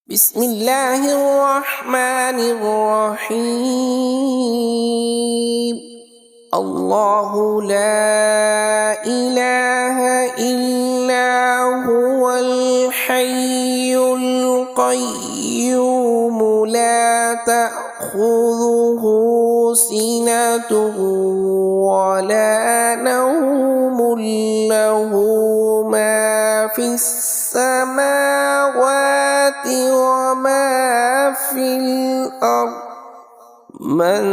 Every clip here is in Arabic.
بسم الله الرحمن الرحيم. الله لا إله إلا هو الحي القيوم لا تأخذه سنة ولا نوم له ما في السماوات وما في الأرض. من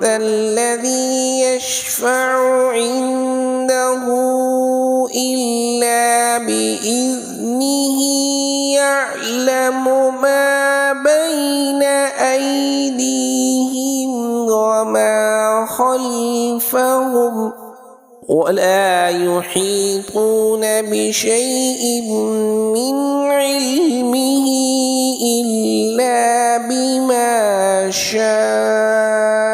ذا الذي يشفع عنده إلا بإذنه يعلم ما بين أيديهم وما خلفهم ولا يحيطون بشيء من علمه إلا بما شاء.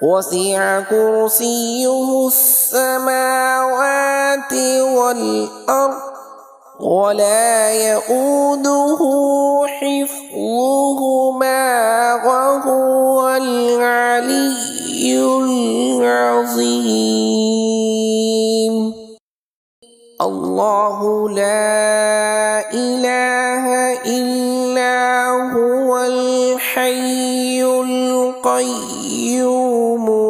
وسع كرسيه السماوات والأرض ولا يؤوده حفظهما وهو العلي العظيم. الله لا إله إلا هو الحي القيوم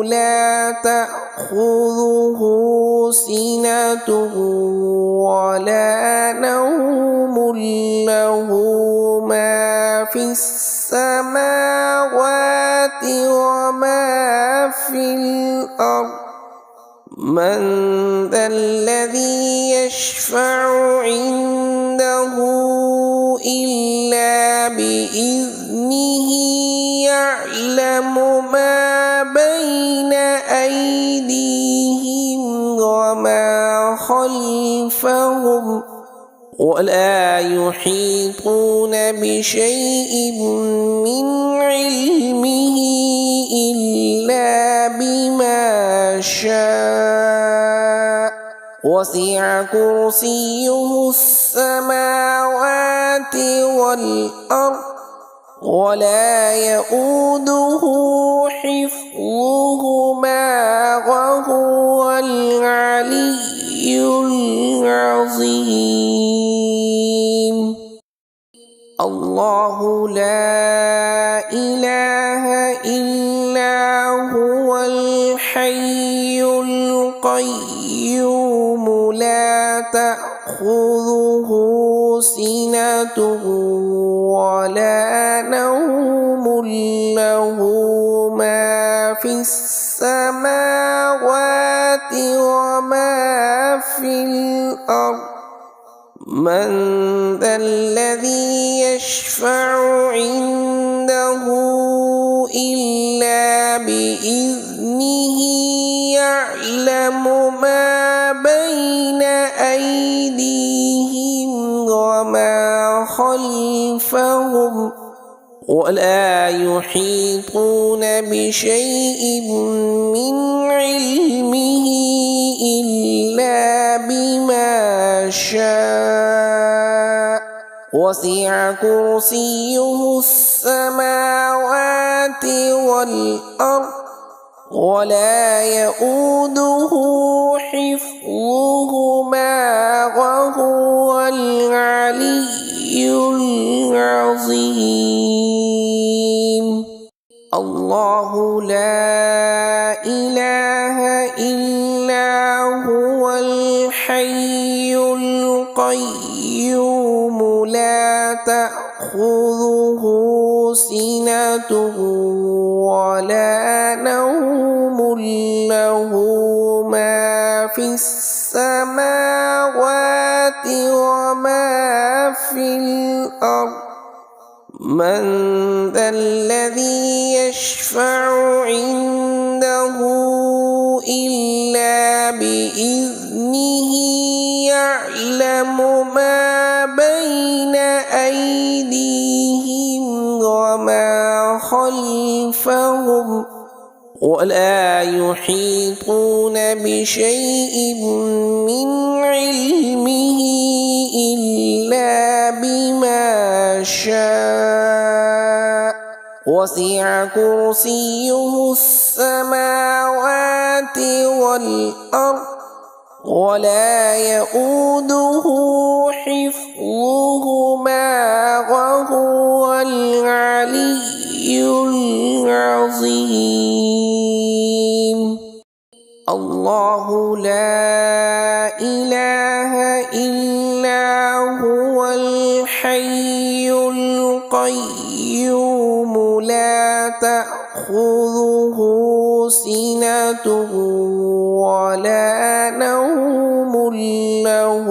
لا تأخذه سنة ولا نوم له ما في السماوات وما في الأرض. من ذا الذي يشفع عنده إلا بإذنه يعلم ما بين أيديهم وما خلفهم ولا يحيطون بشيء من علمه إلا بما شاء. وسع كرسيه السماوات والأرض ولا يؤوده حفظهما وهو العلي العظيم. الله لا إله إلا هو الحي القيوم لا تأخذه سنة ولا نوم له ما في السماوات وما في الأرض. من ذا الذي يشفع عنده إلا بإذنه يعلم ما بين أيديهم وما خلفهم ولا يحيطون بشيء من علمه إلا بما شاء. وسع كرسيه السماوات والأرض ولا يؤوده حفظهما وهو العلي العظيم. الله لا إله إلا هو الحي القيوم لا تأخذه سنة ولا نوم له ما في السماوات وما في الأرض. من ذا الذي يشفع عنده إلا بإذنه يعلم ما بين أيديهم وما خلفهم ولا يحيطون بشيء من علمه إلا بما شاء وسع كرسيه السماوات والأرض ولا يؤوده حفظهما وهو العلي العظيم. الله لا إله إلا هو الحي القيوم لا تأخذه سنة ولا نوم له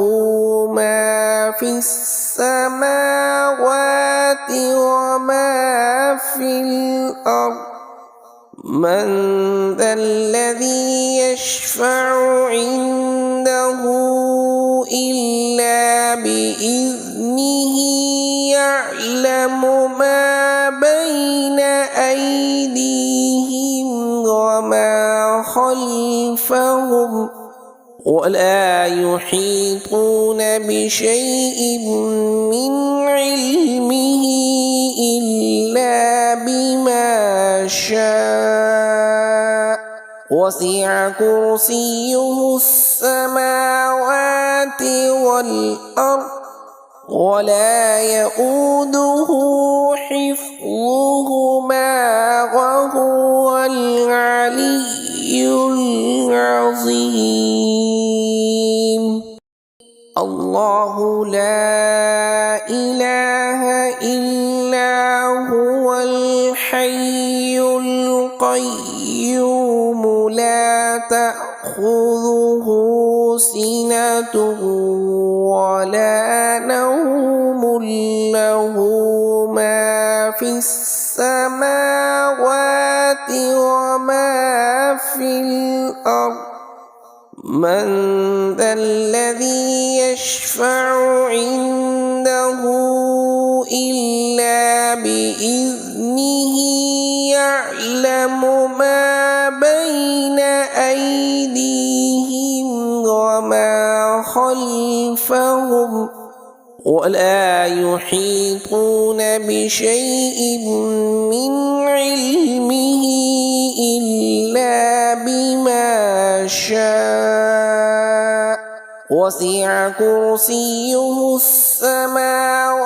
ما في السماوات وما في الأرض من ذا الذي يشفع عنده إلا بإذنه يعلم ما بين أيديهم وما خلفهم ولا يحيطون بشيء من علمه إلا بما شاء وسع كرسيه السماوات والأرض ولا يؤوده حفظهما وهو العلي العظيم. الله لا إله إلا هو الحي القيوم لا تأخذه سنة ولا نوم له ما في السماوات وما في الأرض من ذا الذي يشفع عنده إلا بإذنه يعلم ما بين أيديهم وما خلفهم ولا يحيطون بشيء من علمه إلا بما شاء وسع كرسيه السماوات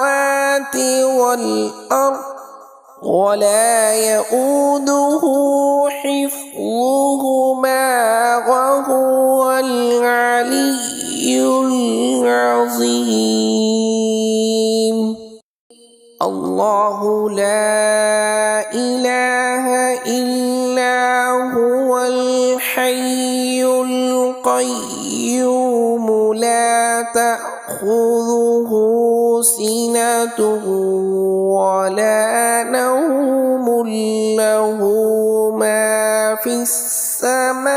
والأرض ولا يؤوده حفظهما وهو العلي العظيم. الله لا إله إلا هو الحي القيوم لا تأخذه سنة ولا نوم له ما في السماوات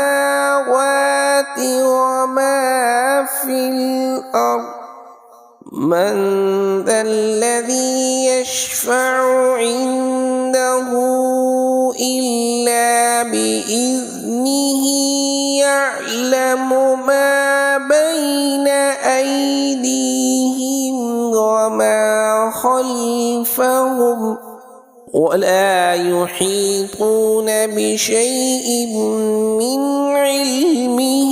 وما في الأرض من ذا الذي يشفع عنده إلا بإذنه يعلم ما بين أيديهم وما خلفهم ولا يحيطون بشيء من علمه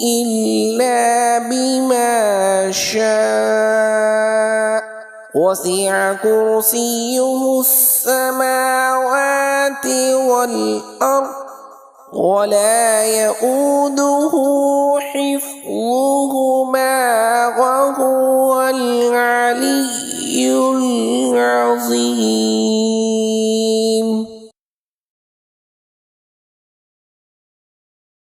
إلا بما شاء وسع كرسيه السماوات والأرض ولا يؤوده حفظهما وهو العلي العظيم.